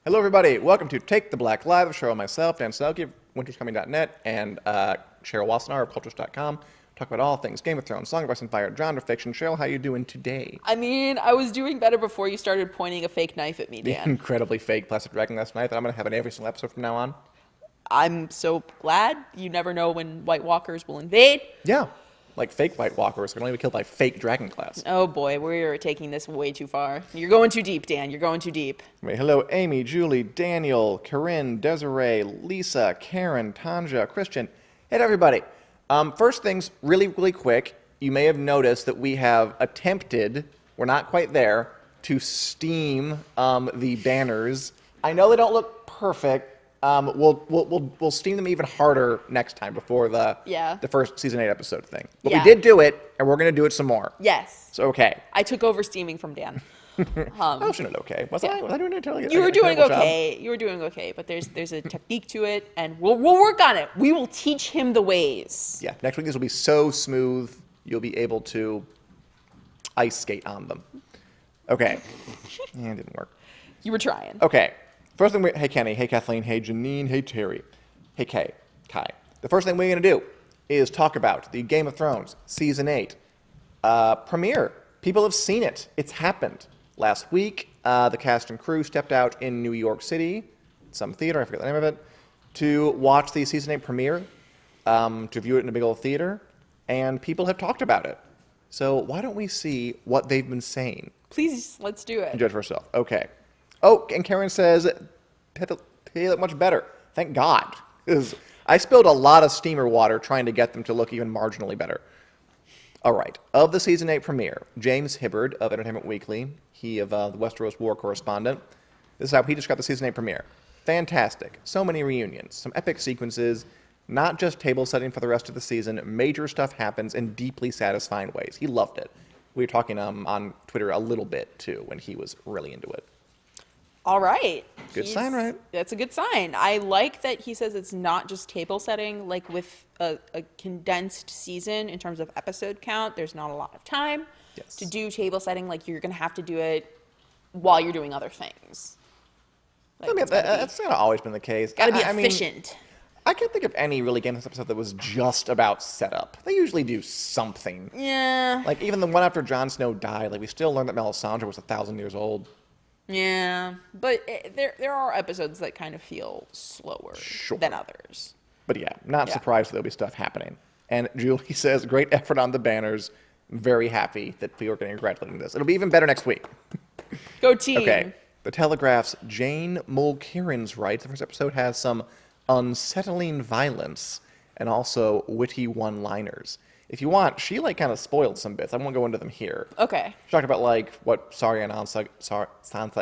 Hello, everybody. Welcome to Take the Black Live. Cheryl and myself, Dan Cheryl of winterscoming.net, and Cheryl Wassenaar of cultures.com. Talk about all things Game of Thrones, Song of Ice and Fire, genre fiction. Cheryl, how you doing today? I mean, I was doing better before you started pointing a fake knife at me, The Dan. incredibly fake plastic dragon last night that I'm going to have in every single episode from now on. I'm so glad. You never know when White Walkers will invade. Yeah, like fake White Walkers can only be killed by fake dragon class. Oh boy, we're taking this way too far. You're going too deep, Dan. You're going too deep. Wait, hello, Amy, Julie, Daniel, Corinne, Desiree, Lisa, Karen, Tanja, Christian. Hey, everybody. First things, really, really quick. You may have noticed that we have attempted, we're not quite there, to steam the banners. I know they don't look perfect. We'll steam them even harder next time before the first season 8 episode thing. But we did do it, and we're gonna do it some more. Yes. So okay. I took over steaming from Dan. I was doing it okay. Was I doing it totally? You were doing okay. You were doing okay, but there's a technique to it, and we'll work on it. We will teach him the ways. Yeah. Next week this will be so smooth you'll be able to ice skate on them. Okay. Yeah, it didn't work. You were trying. Okay. First thing, hey Kenny, hey Kathleen, hey Janine, hey Terry, hey Kai. The first thing we're going to do is talk about the Game of Thrones Season 8 premiere. People have seen it. It's happened. Last week, the cast and crew stepped out in New York City, some theater, I forget the name of it, to watch the Season 8 premiere, to view it in a big old theater, and people have talked about it. So why don't we see what they've been saying? Please, let's do it. Judge for yourself. Okay. Oh, and Karen says, they look much better. Thank God. Because I spilled a lot of steamer water trying to get them to look even marginally better. All right. Of the Season 8 premiere, James Hibbard of Entertainment Weekly, he of the Westeros War correspondent, this is how he described the Season 8 premiere. Fantastic. So many reunions. Some epic sequences. Not just table setting for the rest of the season. Major stuff happens in deeply satisfying ways. He loved it. We were talking on Twitter a little bit, too, when he was really into it. All right. Good sign, right? That's a good sign. I like that he says it's not just table setting, like with a condensed season in terms of episode count. There's not a lot of time to do table setting. Like you're going to have to do it while you're doing other things. Like, I mean, that's kind of always been the case. Got to be efficient. I can't think of any really Game of Thrones episode that was just about setup. They usually do something. Yeah. Like even the one after Jon Snow died, like we still learned that Melisandre was 1,000 years old. Yeah, but there are episodes that kind of feel slower than others. But yeah, not surprised that there'll be stuff happening. And Julie says, great effort on the banners. Very happy that we are getting congratulating this. It'll be even better next week. Go team. Okay. The Telegraph's Jane Mulkerins writes, the first episode has some unsettling violence and also witty one-liners. If you want, she kind of spoiled some bits. I won't go into them here. Okay. She talked about what Sansa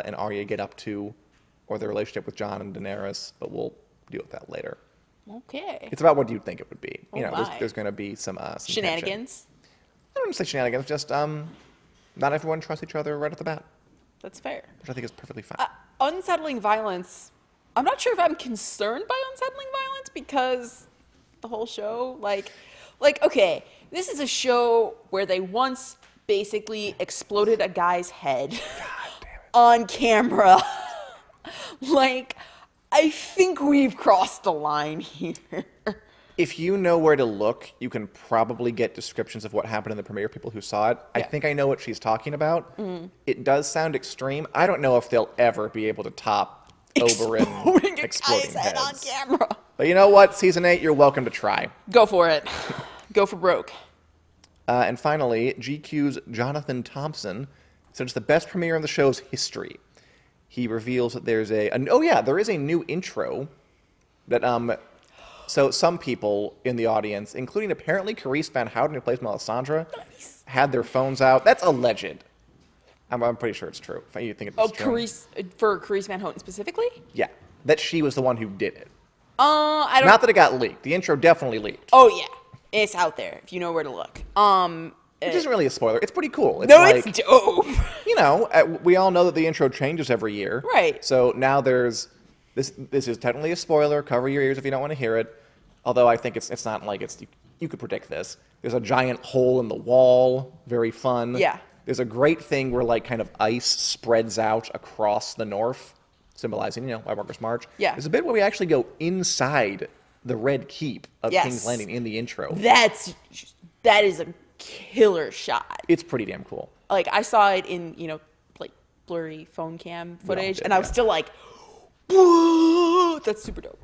and Arya get up to, or their relationship with Jon and Daenerys, but we'll deal with that later. Okay. It's about what you'd think it would be. Oh, there's going to be some shenanigans. Tension. I don't want to say shenanigans. Just not everyone trusts each other right at the bat. That's fair. Which I think is perfectly fine. Unsettling violence. I'm not sure if I'm concerned by unsettling violence because the whole show, okay, this is a show where they once basically exploded a guy's head on camera. I think we've crossed the line here. If you know where to look, you can probably get descriptions of what happened in the premiere, people who saw it. Yeah. I think I know what she's talking about. Mm. It does sound extreme. I don't know if they'll ever be able to top Oberyn exploding heads on camera. But you know what? Season 8, you're welcome to try. Go for it. Go for broke. And finally, GQ's Jonathan Thompson said it's the best premiere in the show's history. He reveals that there is a new intro that so some people in the audience, including apparently Carice Van Houten, who plays Melisandre, had their phones out. That's alleged. I'm pretty sure it's true. If you think it's true. For Carice Van Houten specifically? Yeah, that she was the one who did it. I don't. Not that it got leaked. The intro definitely leaked. Oh yeah, it's out there if you know where to look. Which isn't really a spoiler. It's pretty cool. It's dope. We all know that the intro changes every year. Right. So now there's this is technically a spoiler. Cover your ears if you don't want to hear it. Although I think it's not like you could predict this. There's a giant hole in the wall. Very fun. Yeah. There's a great thing where kind of ice spreads out across the north. symbolizing, White Walker's March. Yeah. There's a bit where we actually go inside the Red Keep of Yes. King's Landing in the intro. That is a killer shot. It's pretty damn cool. Like, I saw it in, like blurry phone cam footage, did, and I was yeah. still like, whoa, that's super dope.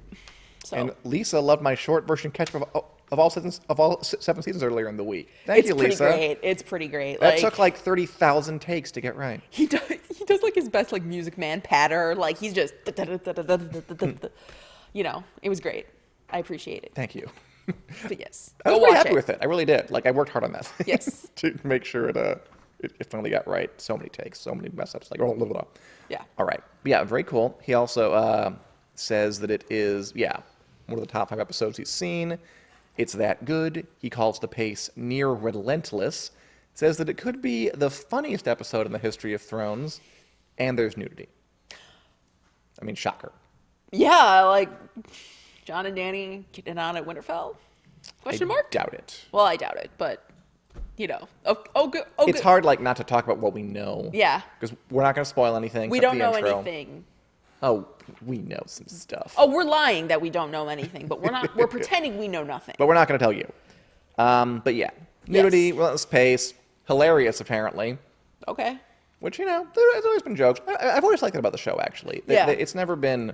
So And Lisa loved my short version catch-up of all 7 seasons earlier in the week. Thank you, Lisa. It's pretty great. That took like 30,000 takes to get right. He does like his best like Music Man patter. Like he's just it was great. I appreciate it. Thank you. But yes, I was go pretty watch happy with it. I really did. Like I worked hard on that. Yes. To make sure it finally got right. So many takes, so many mess ups. Like, oh, live it up. Yeah. All right. Yeah, very cool. He also says that it is, one of the top 5 episodes he's seen. It's that good. He calls the pace near relentless. Says that it could be the funniest episode in the history of Thrones. And there's nudity. I mean, shocker. Yeah, like John and Danny getting on at Winterfell? Question mark? Doubt it. Well, I doubt it, but good. It's hard, like, not to talk about what we know. Yeah. Because we're not going to spoil anything. We except don't the know intro. anything. Oh, we know some stuff. Oh, we're lying that we don't know anything, but we're pretending we know nothing. But we're not going to tell you. But yeah, nudity, Yes. relentless pace, hilarious apparently. Okay. Which, there's always been jokes. I've always liked that about the show, actually. Yeah. It's never been...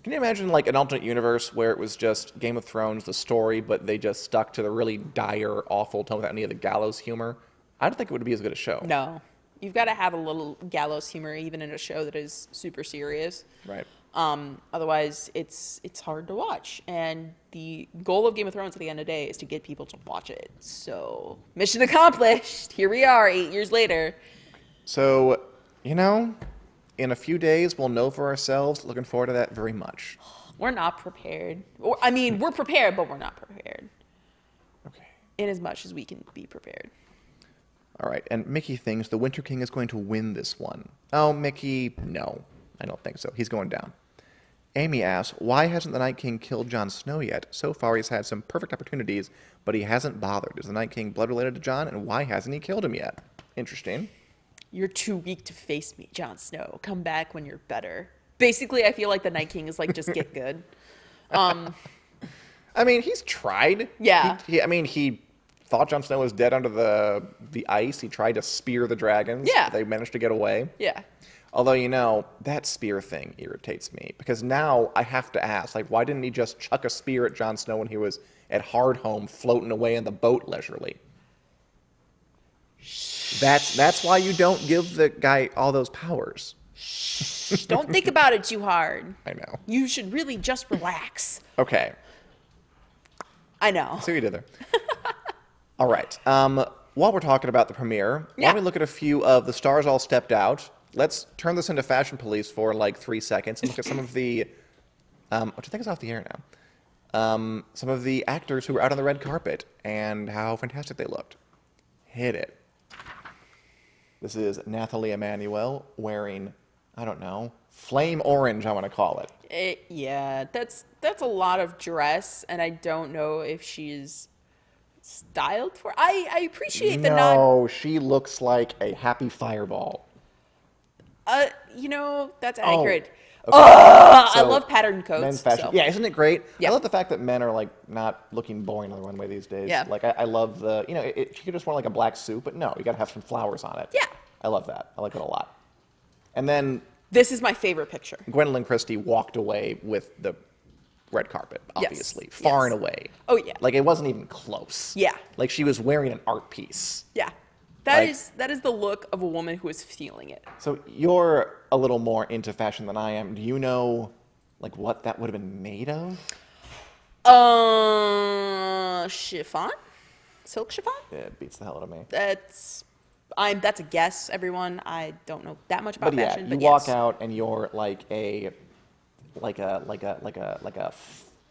Can you imagine, like, an alternate universe where it was just Game of Thrones, the story, but they just stuck to the really dire, awful tone without any of the gallows humor? I don't think it would be as good a show. No. You've got to have a little gallows humor even in a show that is super serious. Right. Otherwise, it's hard to watch. And the goal of Game of Thrones at the end of the day is to get people to watch it. So, mission accomplished. Here we are, 8 years later. So, in a few days, we'll know for ourselves. Looking forward to that very much. We're not prepared. We're prepared, but we're not prepared. Okay. In as much as we can be prepared. All right, and Mickey thinks the Winter King is going to win this one. Oh, Mickey, no, I don't think so. He's going down. Amy asks, why hasn't the Night King killed Jon Snow yet? So far, he's had some perfect opportunities, but he hasn't bothered. Is the Night King blood related to Jon, and why hasn't he killed him yet? Interesting. You're too weak to face me, Jon Snow. Come back when you're better. Basically, I feel like the Night King is like, just get good. I mean, he's tried. Yeah. He thought Jon Snow was dead under the ice. He tried to spear the dragons. Yeah. They managed to get away. Yeah. Although, that spear thing irritates me. Because now I have to ask, like, why didn't he just chuck a spear at Jon Snow when he was at Hardhome floating away in the boat leisurely? That's why you don't give the guy all those powers. Don't think about it too hard. I know. You should really just relax. Okay. I know. See what you did there. All right. While we're talking about the premiere, why don't we look at a few of the stars all stepped out? Let's turn this into Fashion Police for like 3 seconds and look at some of the, which I think is off the air now, some of the actors who were out on the red carpet and how fantastic they looked. Hit it. This is Nathalie Emmanuel wearing, I don't know, flame orange, I want to call it. Yeah, that's a lot of dress, and I don't know if she's styled for. I appreciate the not. No, she looks like a happy fireball. That's accurate. Okay. I So, love patterned coats. Men's fashion. so. Yeah, isn't it great? Yeah. I love the fact that men are like not looking boring on the runway these days. Yeah. Like I love the, she could just wear like a black suit, but no, you got to have some flowers on it. Yeah. I love that. I like it a lot. And then This is my favorite picture. Gwendolyn Christie walked away with the red carpet, obviously, Yes. far Yes. and away. Oh, yeah. Like it wasn't even close. Yeah. Like she was wearing an art piece. Yeah. Like- That is the look of a woman who is feeling it. So you're a little more into fashion than I am. Do you know, like, what that would have been made of? Chiffon? Silk chiffon? Yeah, it beats the hell out of me. That's a guess, everyone. I don't know that much about But yeah, fashion. you but walk yes. out and you're like a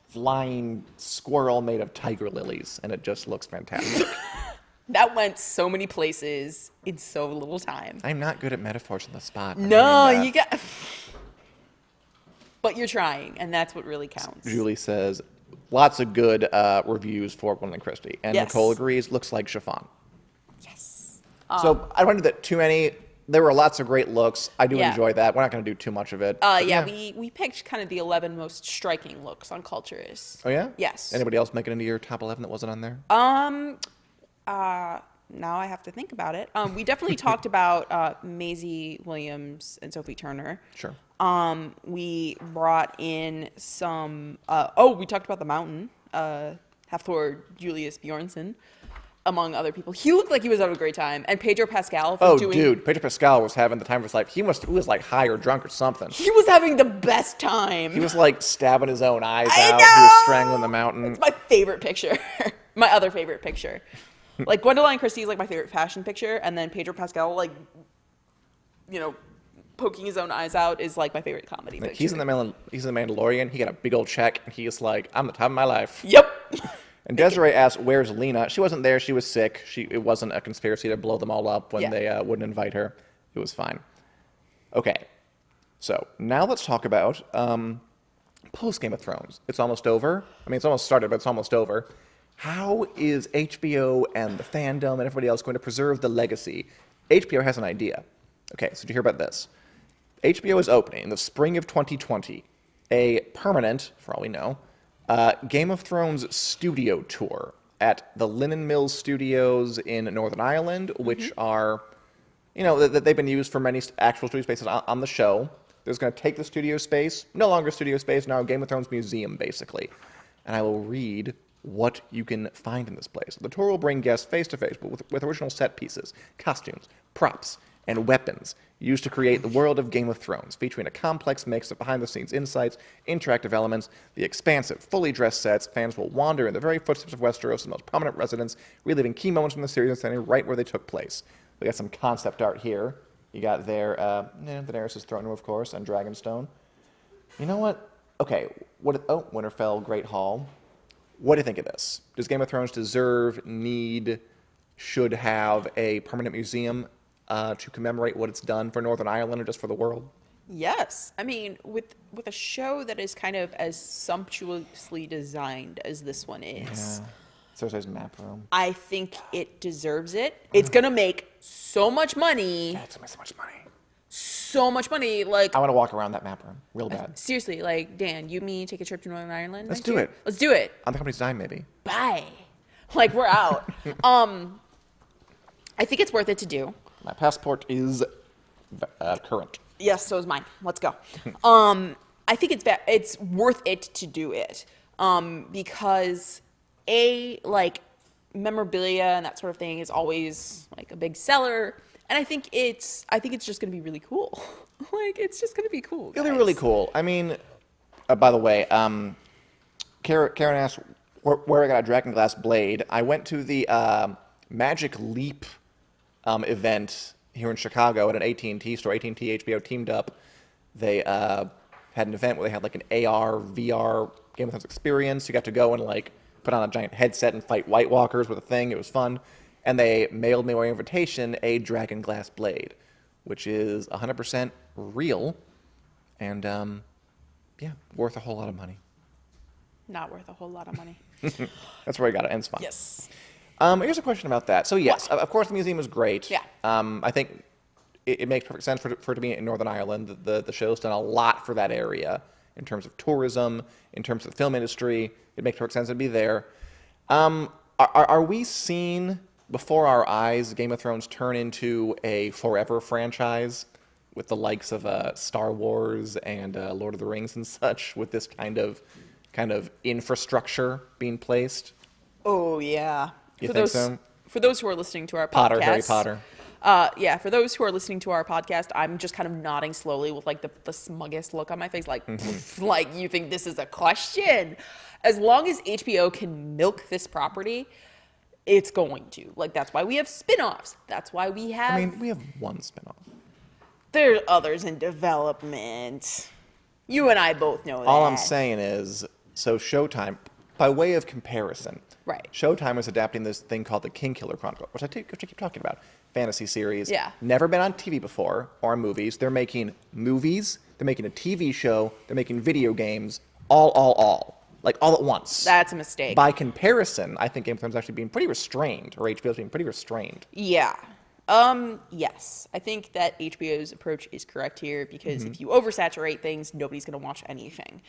flying squirrel made of tiger lilies, and it just looks fantastic. That went so many places in so little time. I'm not good at metaphors on the spot. I'm No, learning you that. got. But you're trying, and that's what really counts. Julie says, lots of good reviews for Gwendolyn Christie. And Yes. Nicole agrees, looks like chiffon. Yes. So I don't want to do that too many There were lots of great looks. I do Yeah. enjoy that. We're not going to do too much of it. But Yeah, we picked kind of the 11 most striking looks on Culturist. Oh, yeah? Yes. Anybody else make it into your top 11 that wasn't on there? Now I have to think about it. We definitely talked about Maisie Williams and Sophie Turner. Sure. We brought in some. We talked about the Mountain. Hafthor Julius Bjornsson, among other people. He looked like he was having a great time. And Pedro Pascal. Dude, Pedro Pascal was having the time of his life. He was like high or drunk or something. He was having the best time. He was like stabbing his own eyes I out. know! He was strangling the mountain. It's my favorite picture. My other favorite picture. Like Gwendoline Christie is like my favorite fashion picture, and then Pedro Pascal, like, poking his own eyes out is like my favorite comedy picture. He's in the Mandalorian. He got a big old check, and he's like, I'm the top of my life. Yep. And Desiree asked, "Where's Lena?" She wasn't there. She was sick. It wasn't a conspiracy to blow them all up when they wouldn't invite her. It was fine. Okay, so now let's talk about post Game of Thrones. It's almost over. I mean, it's almost started, but it's almost over. How is HBO and the fandom and everybody else going to preserve the legacy? HBO has an idea. Okay, so did you hear about this? HBO is opening in the spring of 2020 a permanent, for all we know, Game of Thrones studio tour at the Linen Mills Studios in Northern Ireland, which are, they've been used for many actual studio spaces on the show. They're going to take the studio space, no longer studio space, now a Game of Thrones museum, basically. And I will read what you can find in this place. The tour will bring guests face-to-face with original set pieces, costumes, props, and weapons used to create the world of Game of Thrones, featuring a complex mix of behind-the-scenes insights, interactive elements, the expansive, fully dressed sets. Fans will wander in the very footsteps of Westeros, the most prominent residents, reliving key moments from the series and standing right where they took place. We got some concept art here. You got there, Daenerys' throne room, of course, and Dragonstone. You know what? Okay, Winterfell Great Hall. What do you think of this? Does Game of Thrones deserve, should have a permanent museum to commemorate what it's done for Northern Ireland or just for the world? Yes. I mean, with a show that is kind of as sumptuously designed as this one is. Yeah. Cersei's map room. I think it deserves it. It's going to make so much money. Yeah, it's gonna make so much money. So much money. Like, I want to walk around that map room real bad. seriously, like, Dan, you, me, take a trip to Northern Ireland? Let's next do year? it. Let's do it. On the company's dime, maybe. Bye. Like, we're out. I think it's worth it to do. My passport is current. Yes, so is mine. Let's go. I think it's worth it to do it because memorabilia and that sort of thing is always like a big seller, and I think it's just gonna be really cool. Like, it's just gonna be cool. It'll be guys. really cool. I mean, by the way, Karen asked where I got a Dragonglass blade. I went to the Magic Leap event here in Chicago at an AT&T store. AT&T HBO teamed up. They had an event where they had like an AR, VR Game of Thrones experience. You got to go and like put on a giant headset and fight White Walkers with a thing. It was fun. And they mailed me by invitation a Dragonglass blade, which is 100% real and, worth a whole lot of money. Not worth a whole lot of money. That's where I got it, and it's fun. Yes. Here's a question about that. So yes, of course the museum is great. Yeah. I think it makes perfect sense for it to be in Northern Ireland. The show's done a lot for that area in terms of tourism, in terms of the film industry. It makes perfect sense to be there. Are we seeing before our eyes Game of Thrones turn into a forever franchise with the likes of Star Wars and Lord of the Rings and such, with this kind of infrastructure being placed? Oh yeah. You think so? For those who are listening to our podcast, Harry Potter. For those who are listening to our podcast, I'm just kind of nodding slowly with like the smuggest look on my face, like, like, you think this is a question? As long as HBO can milk this property, it's going to. Like, that's why we have spin-offs. That's why we have... I mean, we have one spinoff. There are others in development. You and I both know that. All I'm saying is, so Showtime, by way of comparison, Right. Showtime is adapting this thing called the King Killer Chronicle, which I keep talking about. Fantasy series. Yeah. Never been on TV before or movies. They're making movies. They're making a TV show. They're making video games. All. Like, all at once. That's a mistake. By comparison, I think Game of Thrones is actually being pretty restrained, or HBO's being pretty restrained. Yeah. Yes. I think that HBO's approach is correct here because Mm-hmm. if you oversaturate things, nobody's going to watch anything.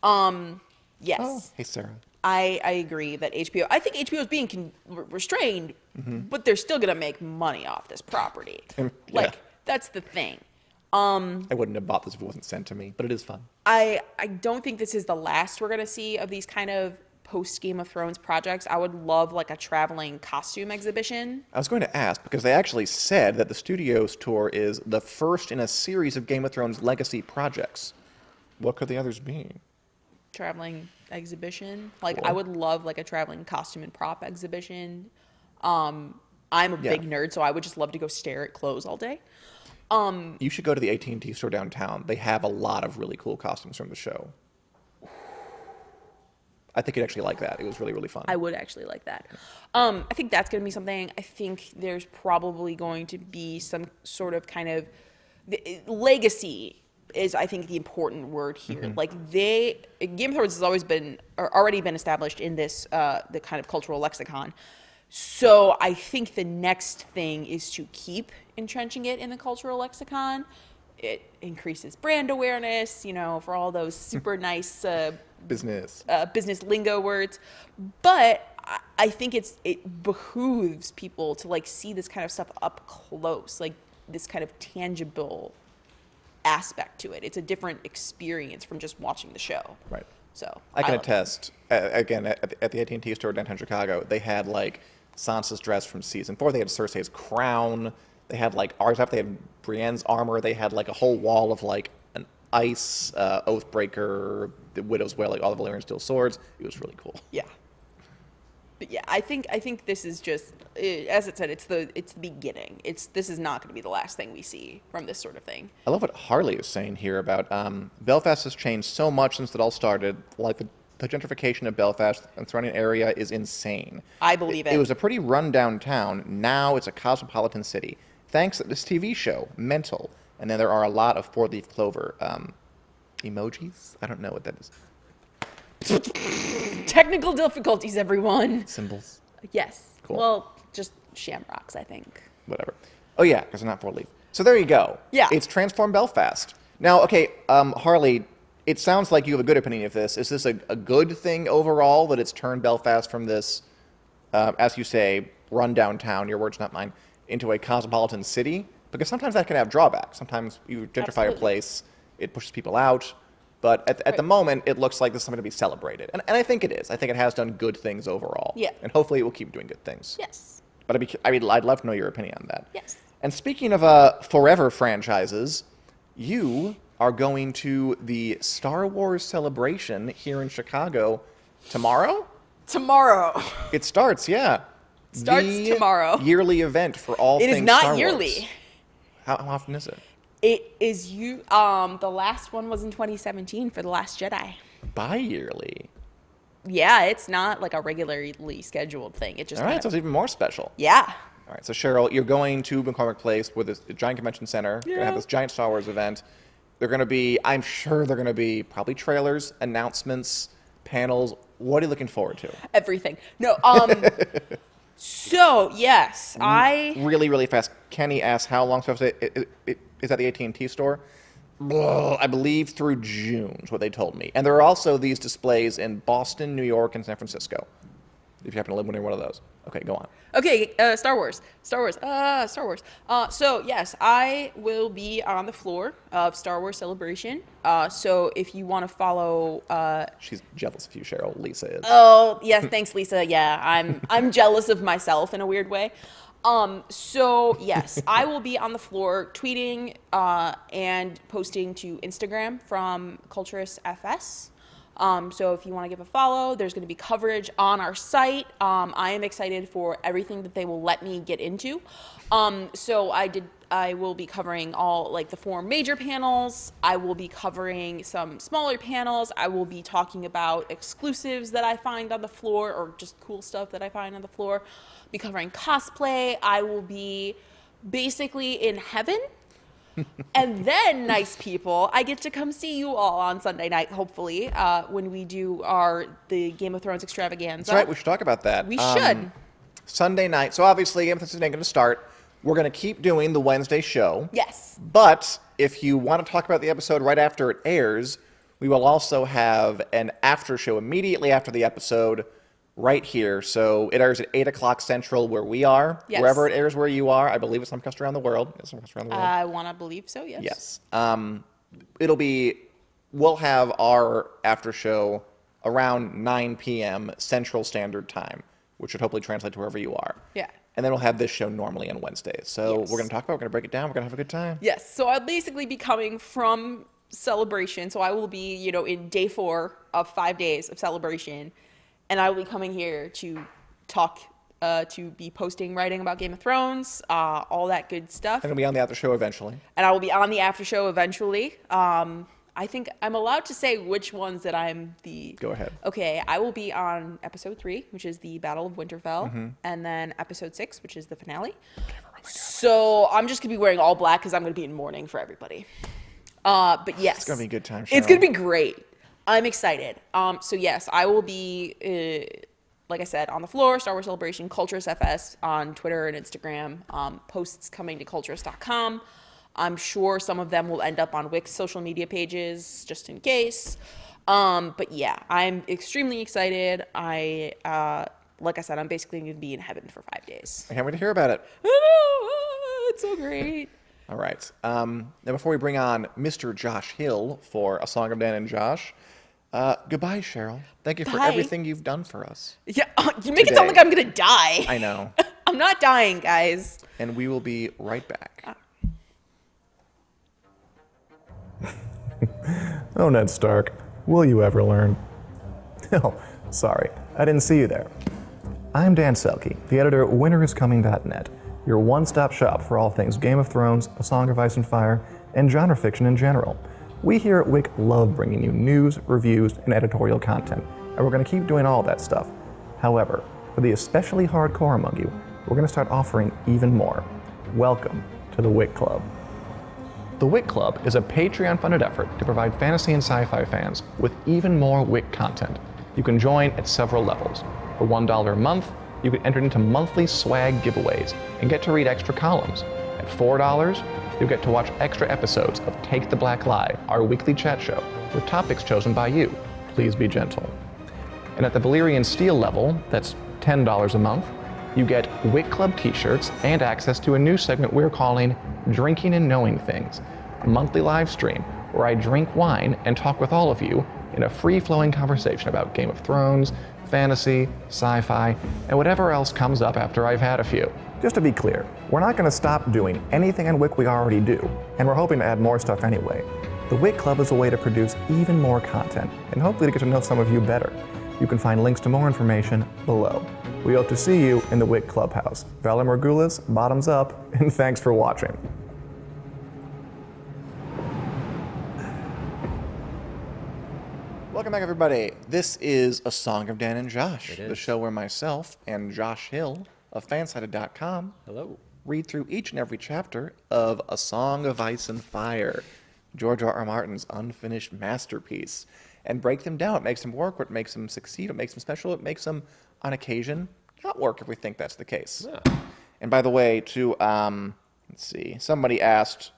Oh, Yes. hey, Sarah. I agree that HBO, I think HBO is being restrained, but they're still going to make money off this property. Yeah. Like, that's the thing. I wouldn't have bought this if it wasn't sent to me, but it is fun. I don't think this is the last we're going to see of these kind of post Game of Thrones projects. I would love like a traveling costume exhibition. I was going to ask because they actually said that the studios tour is the first in a series of Game of Thrones legacy projects. What could the others be? Traveling exhibition. Like Cool. I would love like a traveling costume and prop exhibition. I'm a Yeah. big nerd, so I would just love to go stare at clothes all day. You should go to the AT&T store downtown. They have a lot of really cool costumes from the show. I think you'd actually like that. It was really, really fun. I would actually like that. I think that's going to be something. I think there's probably going to be some sort of kind of legacy is I think the important word here. Like Game of Thrones has always been or already been established in this the kind of cultural lexicon. So I think the next thing is to keep entrenching it in the cultural lexicon. It increases brand awareness, for all those super nice Business. business lingo words. But I think it behooves people to like see this kind of stuff up close, like this kind of tangible aspect to it. It's a different experience from just watching the show. Right. So I can love it. attest. Again, at the AT&T store downtown Chicago, they had like Sansa's dress from season 4. They had Cersei's crown. They had like Arya. They had Brienne's armor. They had like a whole wall of like an ice Oathbreaker, the Widow's Wail, like all the Valyrian steel swords. It was really cool. Yeah. But yeah, I think this is just as it said, it's the beginning. This is not going to be the last thing we see from this sort of thing. I love what Harley is saying here about Belfast has changed so much since it all started. Like the gentrification of Belfast and surrounding area is insane. I believe it. It was a pretty rundown town. Now it's a cosmopolitan city. Thanks to this TV show, Mental. And then there are a lot of four-leaf clover emojis. I don't know what that is. Technical difficulties, everyone. Symbols. Yes. Cool. Well, just shamrocks, I think. Whatever. Oh yeah, because they're not four-leaf. So there you go. Yeah. It's transformed Belfast. Now, okay, Harley, it sounds like you have a good opinion of this. Is this a good thing overall that it's turned Belfast from this, as you say, rundown town, your words, not mine, into a cosmopolitan city? Because sometimes that can have drawbacks. Sometimes you gentrify Absolutely. a place, it pushes people out. But at the moment, it looks like this is something to be celebrated. And I think it is. I think it has done good things overall. Yeah. And hopefully it will keep doing good things. Yes. But I'd love to know your opinion on that. Yes. And speaking of forever franchises, you are going to the Star Wars celebration here in Chicago tomorrow? Tomorrow. It starts, yeah. Starts The tomorrow. Yearly event for all It things is not Star Wars. yearly. How often is it? It is the last one was in 2017 for The Last Jedi. Bi-yearly. Yeah, it's not like a regularly scheduled thing. It just All right, kind so of, it's even more special. yeah. All right, so Cheryl, you're going to McCormick Place with this giant convention center. You're going to have Yeah. this giant Star Wars event. I'm sure they're going to be probably trailers, announcements, panels. What are you looking forward to? Everything. No, so yes, Really, really fast. Kenny asks how long stuff is at the AT&T store. I believe through June is what they told me. And there are also these displays in Boston, New York, and San Francisco. If you happen to live near one of those. Okay, go on. Okay, Star Wars. So yes, I will be on the floor of Star Wars Celebration. So if you want to follow, She's jealous of you, Cheryl. Lisa is. oh yes, thanks, Lisa. Yeah, I'm jealous of myself in a weird way. So yes, I will be on the floor tweeting and posting to Instagram from Culturist FS. So if you want to give a follow, there's going to be coverage on our site. I am excited for everything that they will let me get into. So I will be covering all like the 4 major panels. I will be covering some smaller panels. I will be talking about exclusives that I find on the floor or just cool stuff that I find on the floor. Be covering cosplay. I will be basically in heaven. And then, nice people, I get to come see you all on Sunday night, hopefully, when we do the Game of Thrones extravaganza. That's right. We should talk about that. We should. Sunday night. So obviously, Game of Thrones isn't going to start. we're going to keep doing the Wednesday show. Yes. But if you want to talk about the episode right after it airs, we will also have an after show immediately after the episode right here. So it airs at 8 o'clock Central where we are. Yes. Wherever it airs where you are. I believe it's someplace around the world. I want to believe so, yes. Yes. We'll have our after show around 9 p.m. Central Standard Time, which should hopefully translate to wherever you are. Yeah. And then we'll have this show normally on Wednesdays. So Yes. we're going to talk about it. We're going to break it down. We're going to have a good time. Yes. So I'll basically be coming from Celebration. So I will be, in day 4 of 5 days of Celebration. And I will be coming here to talk, to be posting, writing about Game of Thrones, all that good stuff. And it'll be on the after show eventually. And I will be on the after show eventually. I think I'm allowed to say which ones that I'm the... Go ahead. Okay, I will be on episode 3, which is the Battle of Winterfell, and then episode 6, which is the finale. So I'm just going to be wearing all black because I'm going to be in mourning for everybody. But yes. It's going to be a good time, It's Cheryl. going to be great. I'm excited. So yes, I will be, like I said, on the floor, Star Wars Celebration, Culturist FS on Twitter and Instagram. Posts coming to culturist.com. I'm sure some of them will end up on Wix social media pages, just in case. But yeah, I'm extremely excited. Like I said, I'm basically going to be in heaven for 5 days. I can't wait to hear about it. It's so great. All right. Now, before we bring on Mr. Josh Hill for A Song of Dan and Josh, goodbye, Cheryl. Thank you for Bye. everything you've done for us. Yeah, you make it sound like I'm going to die. I know. I'm not dying, guys. And we will be right back. Oh, Ned Stark, will you ever learn? Oh, sorry, I didn't see you there. I'm Dan Selke, the editor at winteriscoming.net, your one-stop shop for all things Game of Thrones, A Song of Ice and Fire, and genre fiction in general. We here at Wick love bringing you news, reviews, and editorial content, and we're going to keep doing all that stuff. However, for the especially hardcore among you, we're going to start offering even more. Welcome to the Wick Club. The Wick Club is a Patreon-funded effort to provide fantasy and sci-fi fans with even more Wick content. You can join at several levels. For $1 a month, you can enter into monthly swag giveaways and get to read extra columns. At $4, you'll get to watch extra episodes of Take the Black Live, our weekly chat show, with topics chosen by you. Please be gentle. And at the Valyrian Steel level, that's $10 a month, you get Wick Club t-shirts and access to a new segment we're calling Drinking and Knowing Things, a monthly live stream where I drink wine and talk with all of you in a free-flowing conversation about Game of Thrones, fantasy, sci-fi, and whatever else comes up after I've had a few. Just to be clear, we're not going to stop doing anything on Wick we already do, and we're hoping to add more stuff anyway. The Wick Club is a way to produce even more content, and hopefully to get to know some of you better. You can find links to more information below. We hope to see you in the Wick Clubhouse. Valor Morgulis, bottoms up, and thanks for watching. Welcome back, everybody. This is A Song of Dan and Josh, It is. the show where myself and Josh Hill of fansided.com Hello. read through each and every chapter of A Song of Ice and Fire, George R.R. Martin's unfinished masterpiece, and break them down. It makes them work, what makes them succeed, what makes them special, it makes them, on occasion, not work if we think that's the case. Yeah. And by the way, let's see, somebody asked,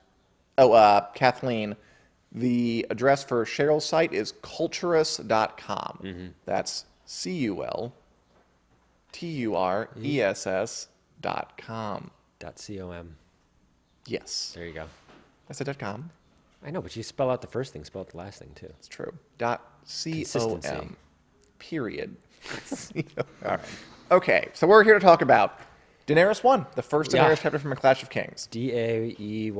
Kathleen, the address for Cheryl's site is culturess.com. Mm-hmm. That's CULTURESS.com. .com. Yes. There you go. That's a .com. I know, but you spell out the first thing, spell out the last thing too. It's true. .com. Consistency. Period. All right. Okay, so we're here to talk about Daenerys 1, the first Yeah. Daenerys chapter from A Clash of Kings. DAEYNE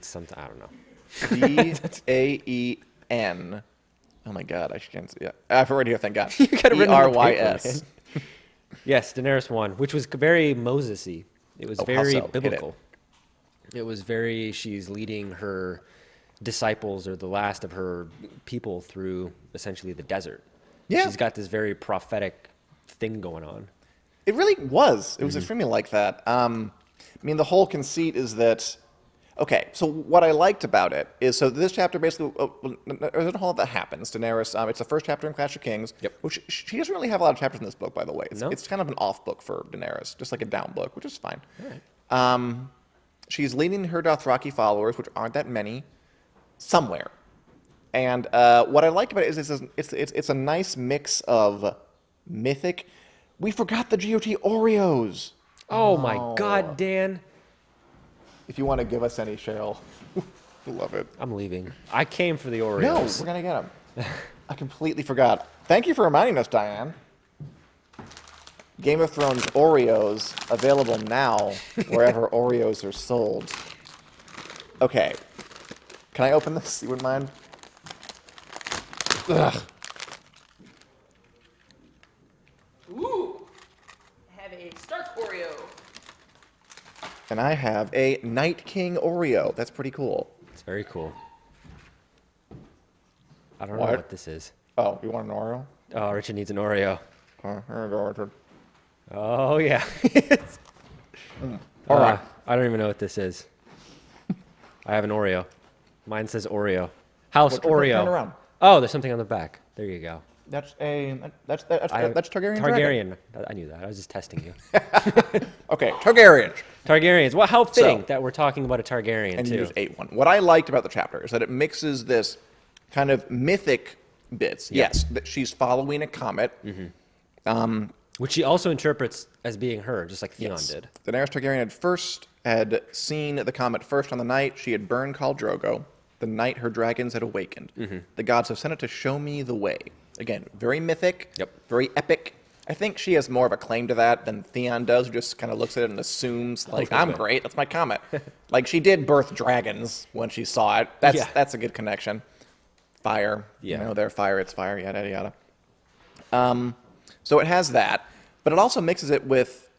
something, I don't know. D-A-E-N. Oh my God, I can't see it. I've already here, thank God. You got it written on the paper, E-R-Y-S. man. Yes, Daenerys 1, which was very Moses-y. It was Oh, how very so? Hit it. biblical. It was very, she's leading her disciples or the last of her people through essentially the desert. Yeah. She's got this very prophetic thing going on. It really was. It was extremely like that. I mean, the whole conceit is that. Okay, so what I liked about it is, so this chapter basically, there's a whole lot that happens. Daenerys, it's the first chapter in Clash of Kings, Yep. which she doesn't really have a lot of chapters in this book, by the way. No? It's kind of an off book for Daenerys, just like a down book, which is fine. All right. She's leading her Dothraki followers, which aren't that many, somewhere. And what I like about it is it's a nice mix of mythic. We forgot the GOT Oreos. Oh my God, Dan. If you want to give us any, Cheryl, love it. I'm leaving. I came for the Oreos. No, we're gonna get them. I completely forgot. Thank you for reminding us, Diane. Game of Thrones Oreos available now wherever Oreos are sold. Okay, can I open this? You wouldn't mind? Ugh. Ooh, I have a Stark Oreo. And I have a Night King Oreo. That's pretty cool. It's very cool. I don't know What? what this is. Oh, you want an Oreo? Oh, Richard needs an Oreo. Here you go, Richard. Oh, yeah. All right. I don't even know what this is. I have an Oreo. Mine says Oreo. House Well, Oreo. turn around. Oh, there's something on the back. There you go. That's Targaryen. Targaryen. I knew that. I was just testing you. Dragon. Okay, Targaryens. Targaryens. Well, how fitting So- that we're talking about a Targaryen, And too. you just ate one. What I liked about the chapter is that it mixes this kind of mythic bits. Yeah. Yes, that she's following a comet. Which she also interprets as being her, just like Theon Yes. did. Daenerys Targaryen had seen the comet first on the night she had burned Khal Drogo. The night her dragons had awakened. The gods have sent it to show me the way. Again, very mythic. Yep. Very epic. I think she has more of a claim to that than Theon does, who just kind of looks at it and assumes, like, I'm great, that's my comet. Like, she did birth dragons when she saw it. That's a good connection. Fire. Yeah. You know, they're fire, it's fire, yada, yada, yada. So it has that, but it also mixes it with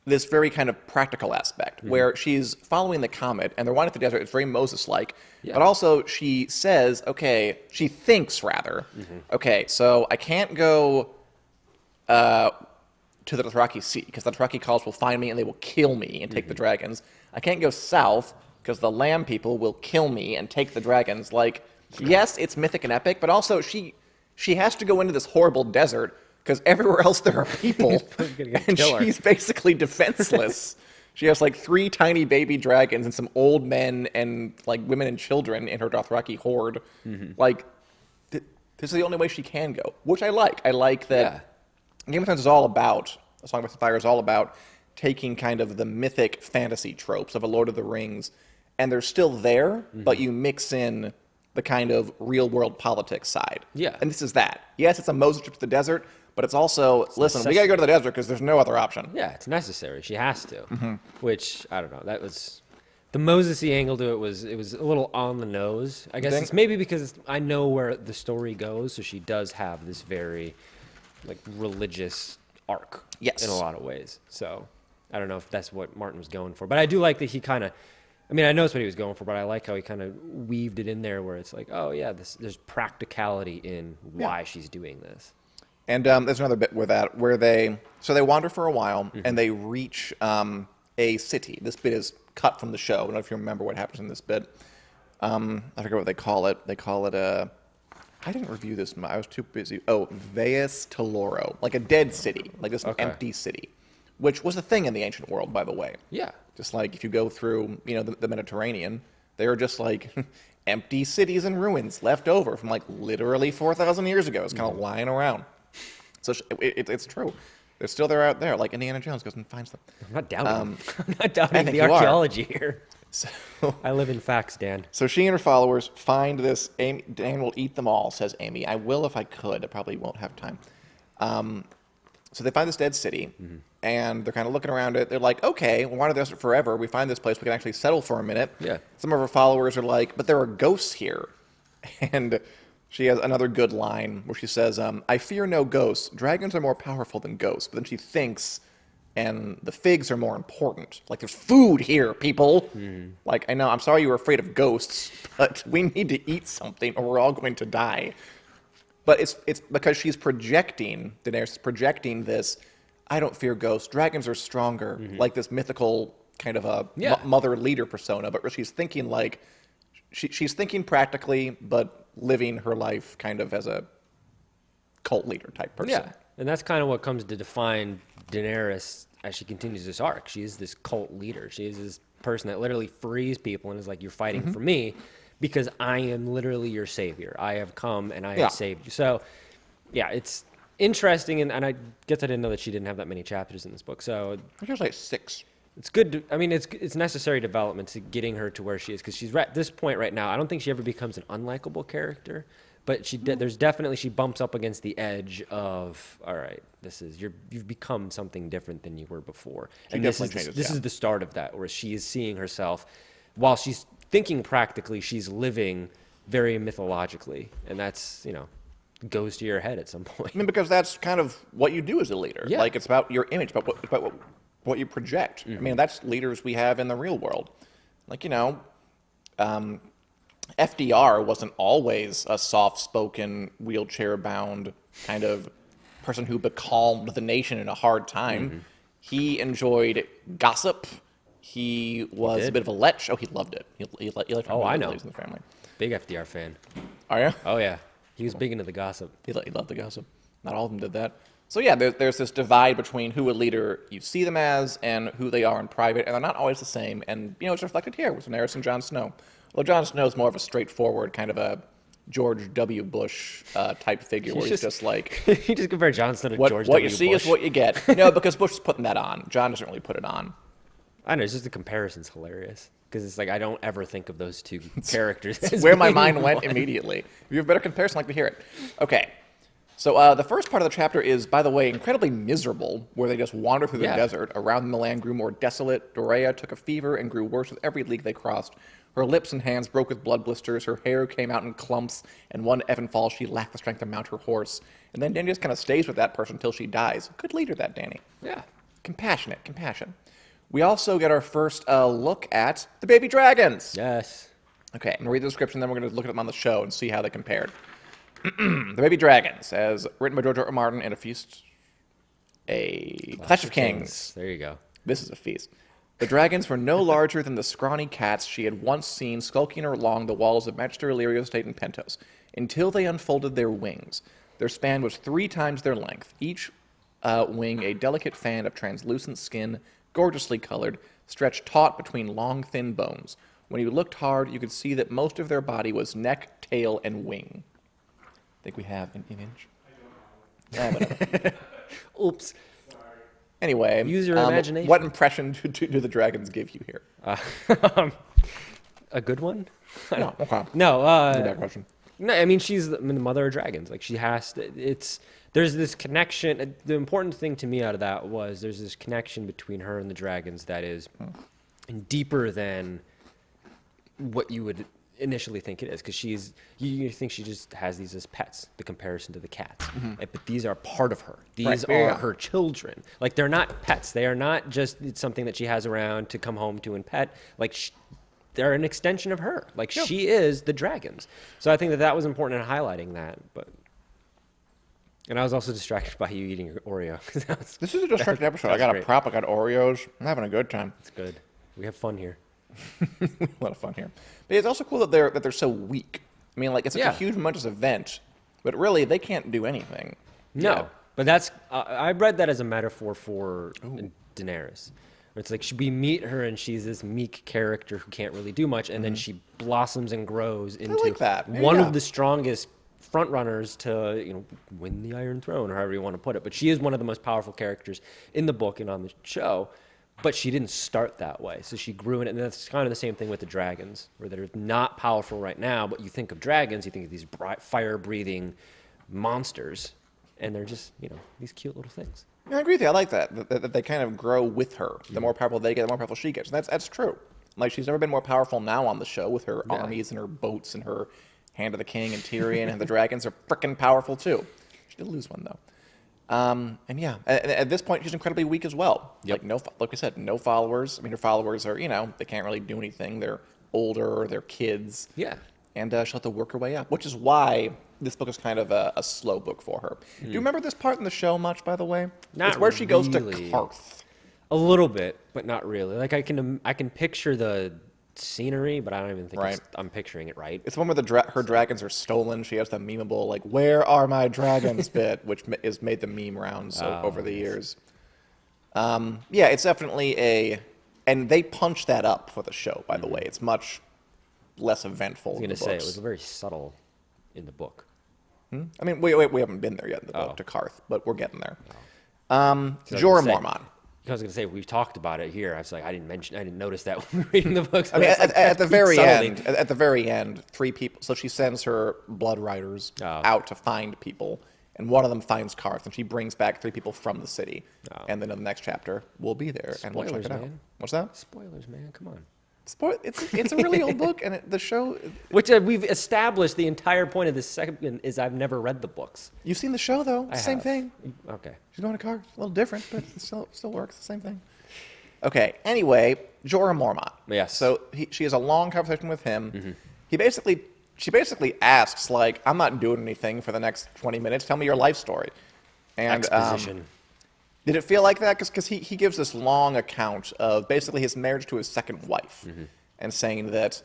this very kind of practical aspect, where she's following the comet, and they're wandering through the desert. It's very Moses-like, but also she says, okay, she thinks rather, okay, so I can't go to the Dothraki Sea, because the Dothraki Khals will find me and they will kill me and take the dragons. I can't go south, because the Lamb people will kill me and take the dragons. Like, yes, it's mythic and epic, but also she has to go into this horrible desert, because everywhere else there are people, and kill her. she's basically defenseless. She has like 3 tiny baby dragons and some old men and like women and children in her Dothraki horde. Like, this is the only way she can go, which I like. I like that Game of Thrones is all about, A Song of Ice and Fire is all about taking kind of the mythic fantasy tropes of A Lord of the Rings, and they're still there, but you mix in the kind of real-world politics side. Yeah. And this is that. Yes, it's a Moses trip to the desert, but it's also, listen, we got to go to the desert because there's no other option. Yeah, it's necessary. She has to. Which, I don't know, that was... The Moses-y angle to it was a little on the nose. I guess think? it's maybe because I know where the story goes, so she does have this very, like, religious arc. Yes. In a lot of ways. So, I don't know if that's what Martin was going for. But I do like that he kind of... I mean, I know that's what he was going for, but I like how he kind of weaved it in there where it's like, oh, yeah, there's practicality in why she's doing this. And there's another bit with that where they wander for a while and they reach a city. This bit is cut from the show. I don't know if you remember what happens in this bit. I forget what they call it. They call it I didn't review this. I was too busy. Oh, Veas Teloro, like a dead city, like this empty city, which was a thing in the ancient world, by the way. Yeah. Just like if you go through, the Mediterranean, they are just like empty cities and ruins left over from like literally 4,000 years ago. It's kind of lying around. So it's true. They're still there out there, like Indiana Jones goes and finds them. I'm not doubting. I'm not I doubting think the you are. archaeology here. So, I live in facts, Dan. so she and her followers find this. Dan will eat them all, says Amy. I will if I could. I probably won't have time. So they find this dead city, and they're kind of looking around it. They're like, okay, we'll wander the desert forever. We find this place we can actually settle for a minute. Yeah. Some of her followers are like, but there are ghosts here. And she has another good line where she says, I fear no ghosts. Dragons are more powerful than ghosts. But then she thinks, and the figs are more important. Like, there's food here, people. Like, I know, I'm sorry you were afraid of ghosts, but we need to eat something or we're all going to die. But it's because she's projecting, Daenerys is projecting this, I don't fear ghosts. Dragons are stronger, like this mythical kind of a mother leader persona. But she's thinking like, she's thinking practically, but living her life kind of as a cult leader type person. Yeah. And that's kind of what comes to define Daenerys as she continues this arc. She is this cult leader. She is this person that literally frees people and is like, you're fighting for me because I am literally your savior. I have come and I have saved you. So, yeah, it's interesting. And I guess I didn't know that she didn't have that many chapters in this book. So I think there's like 6. it's good. It's necessary development to getting her to where she is because she's at this point right now. I don't think she ever becomes an unlikable character, but there's definitely she bumps up against the edge of all right. You've become something different than you were before, and this is the start of that, where she is seeing herself while she's thinking practically, she's living very mythologically, and that's goes to your head at some point. I mean, because that's kind of what you do as a leader. Yeah. Like it's about your image, about what you project. I mean, that's leaders we have in the real world. Like, FDR wasn't always a soft-spoken, wheelchair-bound kind of person who becalmed the nation in a hard time. He enjoyed gossip. He was a bit of a lech. Oh, he loved it. He liked I know. in the family. Big FDR fan. Are you? Oh yeah, he was big into the gossip. He loved the gossip. Not all of them did that. So yeah, there's this divide between who a leader you see them as and who they are in private, and they're not always the same. And it's reflected here with Daenerys and Jon Snow. Well, Jon Snow is more of a straightforward kind of a George W. Bush type figure, where he's just like You just compare Jon Snow to what George W. you see Bush. is what you get. No, because Bush is putting that on. Jon doesn't really put it on. I know, it's just the comparison's hilarious because it's like I don't ever think of those two characters. It's as where my being mind went one. immediately. If you have a better comparison, I'd like to hear it. Okay. So the first part of the chapter is, by the way, incredibly miserable, where they just wander through the desert. Around them, the land grew more desolate. Dorea took a fever and grew worse with every league they crossed. Her lips and hands broke with blood blisters. Her hair came out in clumps. And one even fall, she lacked the strength to mount her horse. And then Dany just kind of stays with that person until she dies. Good leader, that Dany. Yeah. Compassion. We also get our first look at the baby dragons. Yes. Okay, I'm going to read the description, then we're going to look at them on the show and see how they compared. The Baby Dragons, as written by George R. R. Martin in Clash of Kings. There you go. This is a feast. The dragons were no larger than the scrawny cats she had once seen skulking along the walls of Magister Illyrio's estate in Pentos, until they unfolded their wings. Their span was 3 times their length, each wing a delicate fan of translucent skin, gorgeously colored, stretched taut between long, thin bones. When you looked hard, you could see that most of their body was neck, tail, and wing. Think we have an image? Whatever. Oops. Anyway, Use your imagination. What impression do the dragons give you here? A good one? No, okay. No. That question. No, I mean she's the mother of dragons. Like she has to. There's this connection. The important thing to me out of that was there's this connection between her and the dragons that is deeper than what you would initially think it is, because you think she just has these as pets, the comparison to the cats, but these are part of her. These are her children. Like they're not pets. They are not just something that she has around to come home to and pet. Like they're an extension of her. Like she is the dragons. So I think that was important in highlighting that. And I was also distracted by you eating your Oreo. This is a distracted episode. I got a prop. I got Oreos. I'm having a good time. It's good. We have fun here. A lot of fun here. But it's also cool that they're so weak. I mean, like it's a huge momentous event, but really they can't do anything. No, but that's I read that as a metaphor for Daenerys. It's like we meet her and she's this meek character who can't really do much, and then she blossoms and grows into one of the strongest front runners to win the Iron Throne, or however you want to put it. But she is one of the most powerful characters in the book and on the show. But she didn't start that way, so she grew in it, and that's kind of the same thing with the dragons, where they're not powerful right now, but you think of dragons, you think of these fire-breathing monsters, and they're just, these cute little things. Yeah, I agree with you. I like that they kind of grow with her. The more powerful they get, the more powerful she gets. And that's true. Like, she's never been more powerful now on the show with her armies and her boats and her Hand of the King and Tyrion, and the dragons are freaking powerful, too. She did lose one, though. And at this point, she's incredibly weak as well. Yep. Like I said, no followers. I mean, her followers are, they can't really do anything. They're older, they're kids. Yeah. And she'll have to work her way up, which is why this book is kind of a slow book for her. Do you remember this part in the show much, by the way? Not it's where she goes to really. Karth. A little bit, but not really. Like I can picture the scenery, but I don't even think Right. I'm picturing it right. It's the one where her dragons are stolen. She has the memeable, like, "Where are my dragons?" bit, which is made the meme rounds over the years. Yeah, it's definitely and they punch that up for the show, by the way. It's much less eventful I was in going the to say, it books. was very subtle in the book. I mean, we haven't been there yet in the book to Karth, but we're getting there. So I was Jorah gonna say- Mormont. I was going to say, we've talked about it here. I was like, I didn't notice that when we were reading the books. I mean, but it's like, at the very subtly. end, at the very end, 3 people. So she sends her blood riders out to find people, and one of them finds Karth, and she brings back 3 people from the city. And then in the next chapter, we'll be there and we'll check Spoilers, it out. man. What's that? Spoilers, man. Come on. It's a really old book, and the show. Which we've established the entire point of this segment is I've never read the books. You've seen the show though. It's the same have. thing. Okay. She's going to Karth. A little different, but it still works. The same thing. Okay. Anyway, Jorah Mormont. Yes. So she has a long conversation with him. She basically asks, like, "I'm not doing anything for the next 20 minutes. Tell me your life story." And Exposition. did it feel like that? Because he gives this long account of basically his marriage to his second wife, and saying that,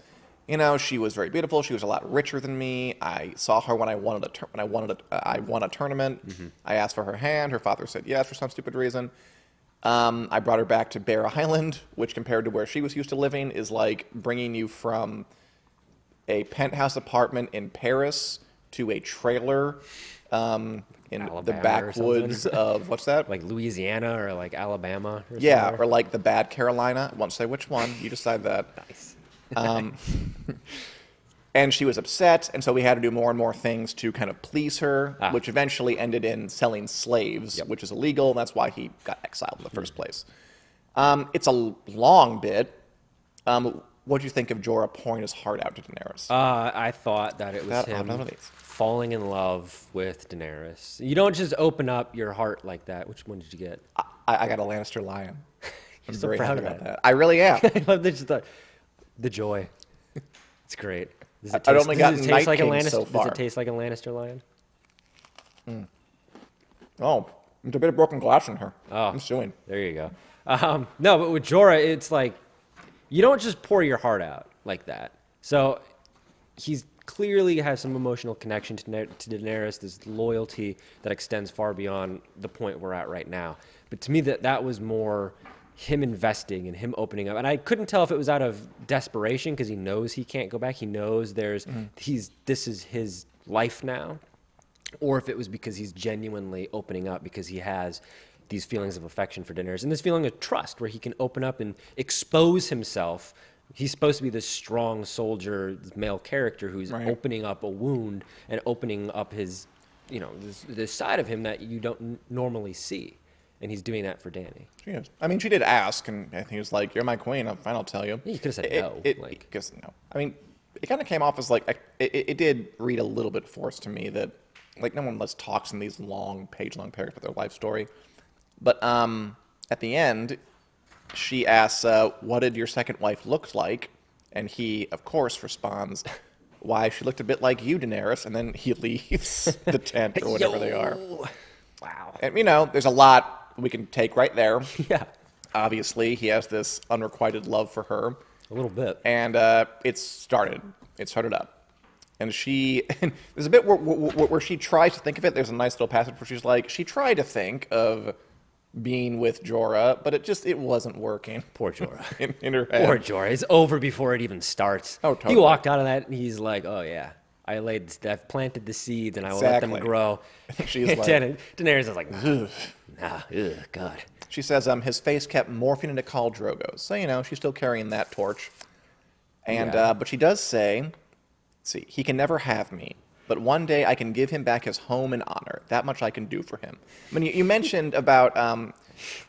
she was very beautiful. She was a lot richer than me. I saw her when I won a tournament. I asked for her hand. Her father said yes for some stupid reason. I brought her back to Bear Island, which compared to where she was used to living is like bringing you from a penthouse apartment in Paris to a trailer in the Alabama or backwoods something. of, what's that? Like Louisiana or like Alabama or Yeah, somewhere. or like the bad Carolina. I won't say which one. You decide that. Nice. And she was upset, and so we had to do more and more things to kind of please her, which eventually ended in selling slaves, which is illegal, and that's why he got exiled in the first place. It's a long bit. What do you think of Jorah pouring his heart out to Daenerys? I thought that it was him falling in love with Daenerys. You don't just open up your heart like that. Which one did you get? I got a Lannister lion. I'm so very proud happy of about that. that. I really am. I love the joy. It's great. Does it I've taste, only does gotten it taste Night like a King Lannister? so far. Does it taste like a Lannister lion? Oh, there's a bit of broken glass in here. Oh. I'm suing. There you go. No, but with Jorah, it's like you don't just pour your heart out like that. So he's clearly has some emotional connection to Daenerys, this loyalty that extends far beyond the point we're at right now. But to me, that was more him investing and him opening up. And I couldn't tell if it was out of desperation because he knows he can't go back. He knows this is his life now, or if it was because he's genuinely opening up because he has these feelings of affection for Daenerys and this feeling of trust where he can open up and expose himself. He's supposed to be this strong soldier, male character who's opening up a wound and opening up his, this side of him that you don't normally see. And he's doing that for Dany. She is. I mean, she did ask, and I think he was like, "You're my queen. Fine, I'll tell you." Yeah, you could have said no. Because no. I mean, it kind of came off as like it did read a little bit forced to me that like no one talks in these long page-long paragraphs about their life story. But at the end, she asks, "What did your second wife look like?" And he, of course, responds, "Why, she looked a bit like you, Daenerys." And then he leaves the tent or whatever they are. Wow. And there's a lot we can take right there. Yeah. Obviously, he has this unrequited love for her. A little bit. And it started up. And there's a bit where she tries to think of it. There's a nice little passage where she's like, she tried to think of being with Jorah, but it wasn't working. Poor Jorah. in her head. Poor Jorah. It's over before it even starts. Oh, totally. He walked out of that and he's like, oh, yeah. I've planted the seeds and I will let them Exactly. grow. She's like- Daenerys is like, God. She says his face kept morphing into Khal Drogo's. So, she's still carrying that torch. And Yeah. but she does say, see, he can never have me, but one day I can give him back his home and honor. That much I can do for him. I mean, you mentioned about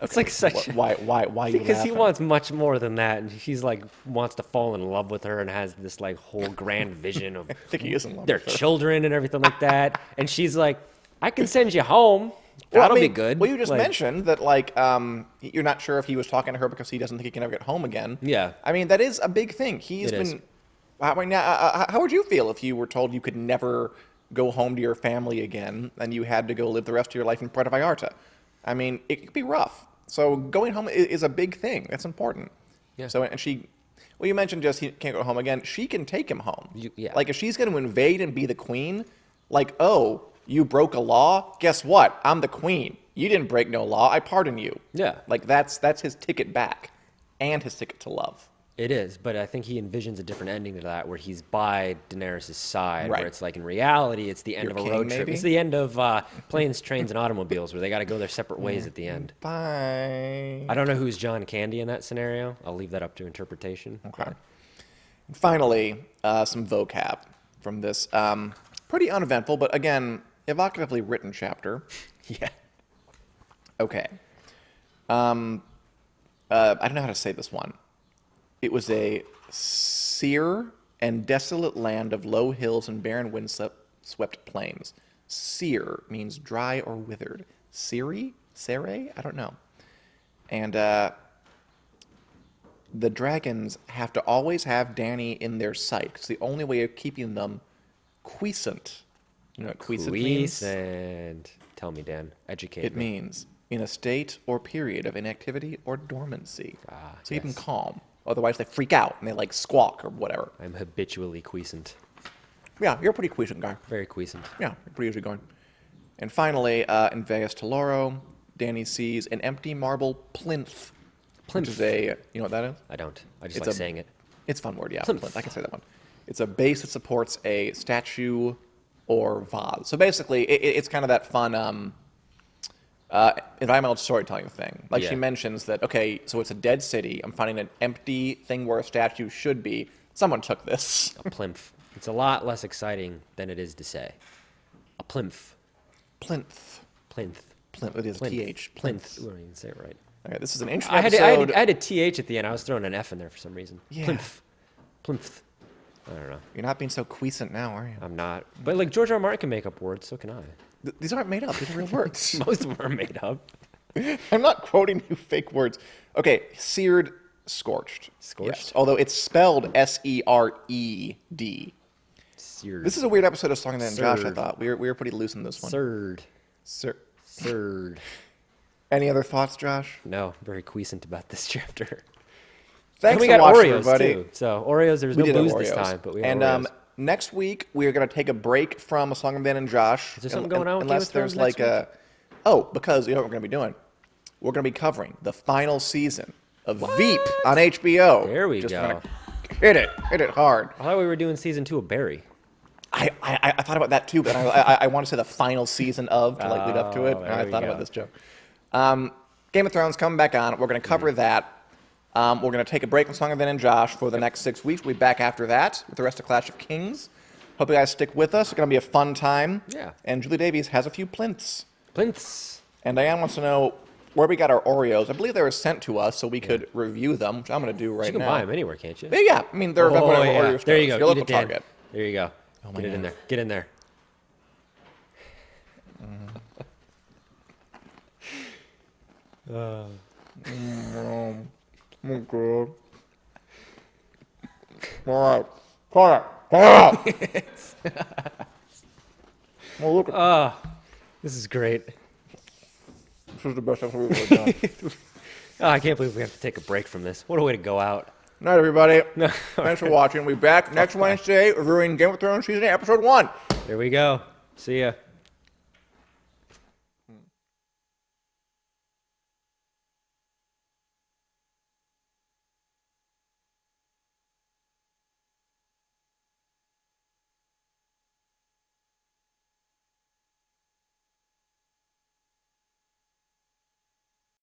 It's like such. why you Because he laughing? wants much more than that, and she's like wants to fall in love with her and has this like whole grand vision of I think he is in love their with her. children and everything like that. And she's like, I can send you home. Well, That'll I mean, be good. Well, you just Like, mentioned that, you're not sure if he was talking to her because he doesn't think he can ever get home again. Yeah. I mean, that is a big thing. He's It been. is. I mean, how would you feel if you were told you could never go home to your family again and you had to go live the rest of your life in Puerto Vallarta? I mean, it could be rough. So going home is a big thing. That's important. Yeah. So, and she Well, you mentioned just he can't go home again. She can take him home. Yeah. Like, if she's going to invade and be the queen, like, oh, you broke a law? Guess what? I'm the queen. You didn't break no law. I pardon you. Yeah. Like, that's his ticket back and his ticket to love. It is, but I think he envisions a different ending to that, where he's by Daenerys' side, Right. where it's like in reality, it's the end Your of a king, road trip. maybe? It's the end of planes, trains, and automobiles, where they got to go their separate ways at the end. Bye. I don't know who's John Candy in that scenario. I'll leave that up to interpretation. Okay. And finally, some vocab from this pretty uneventful, but again, evocatively written chapter. Yeah. Okay. I don't know how to say this one. It was a sere and desolate land of low hills and barren wind-swept plains. Sere means dry or withered. Sere? Sere? I don't know. And the dragons have to always have Dany in their sight. It's the only way of keeping them quiescent. You know what quiescent means? Quiescent. Tell me, Dan. Educate It me. means in a state or period of inactivity or dormancy. So keep them yes. calm. Otherwise, they freak out and they like squawk or whatever. I'm habitually quiescent. Yeah, you're a pretty quiescent guy. Very quiescent. Yeah, you're pretty easygoing. And finally, in Vegas Teloro, Dany sees an empty marble plinth. Plinth. Which is a, you know what that is? I don't. I just It's like a- saying it. It's a fun word, yeah. Plinth. Plinth. I can say that one. It's a base that supports a statue or vase. So basically, it's kind of that fun environmental storytelling thing. Like she Yeah. mentions that, okay, so it's a dead city. I'm finding an empty thing where a statue should be. Someone took this. A plinth. It's a lot less exciting than it is to say. A plinth. Plinth. Plinth. Plinth. It is Plinth. TH. Plinth. Ooh, I didn't say it right. All right, this is an interesting I had, episode. I had a TH at the end. I was throwing an F in there for some reason. Yeah. Plinth. Plinth. I don't know. You're not being so quiescent now, are you? I'm not. But like George R. R. Martin can make up words, so can I. These aren't made up. These are real words. Most of them are made up. I'm not quoting you fake words. Okay, seared, scorched. Scorched? Yes, although it's spelled S-E-R-E-D. Seared. This is a weird episode of Song of Dan and Josh, I Surd. thought. We were pretty loose in this one. Surd. Sir. Surd. Any other thoughts, Josh? No, very quiescent about this chapter. Thanks And we for got watching, Oreos everybody. too. So Oreos, there's We no did have booze this Oreos. time, but we have And Oreos. next week, we are going to take a break from A Song of Dan and Josh. Is there something going on with Game Unless of Thrones there's like next a... Oh, because you know what we're going to be doing? We're going to be covering the final season of Veep on HBO. There we Just go. gonna hit it hard. I thought we were doing season 2 of Barry. I thought about that too, but I want to say the final season of to like lead up to it. Oh, And there I we thought go. about this joke. Game of Thrones coming back on. We're going to cover that. We're going to take a break from Song of Dan and Josh for the next 6 weeks. We'll be back after that with the rest of Clash of Kings. Hope you guys stick with us. It's going to be a fun time. Yeah. And Julie Davies has a few plinths. Plinths. And Diane wants to know where we got our Oreos. I believe they were sent to us so we could review them, which I'm going to do right You can now. buy them anywhere, can't you? Yeah, I mean, they're available at Oreo stores. There you go. Your Eat local it, Dan. Target. There you go. Oh my Get it in God. there. Get in there. Oh, God. All right. Quiet. Quiet. Well, look, This is great. this is the best episode we've ever done. Oh, I can't believe we have to take a break from this. What a way to go out. Night, everybody. Thanks for watching. We'll be back next Wednesday reviewing Game of Thrones Season 8, Episode 1. There we go. See ya.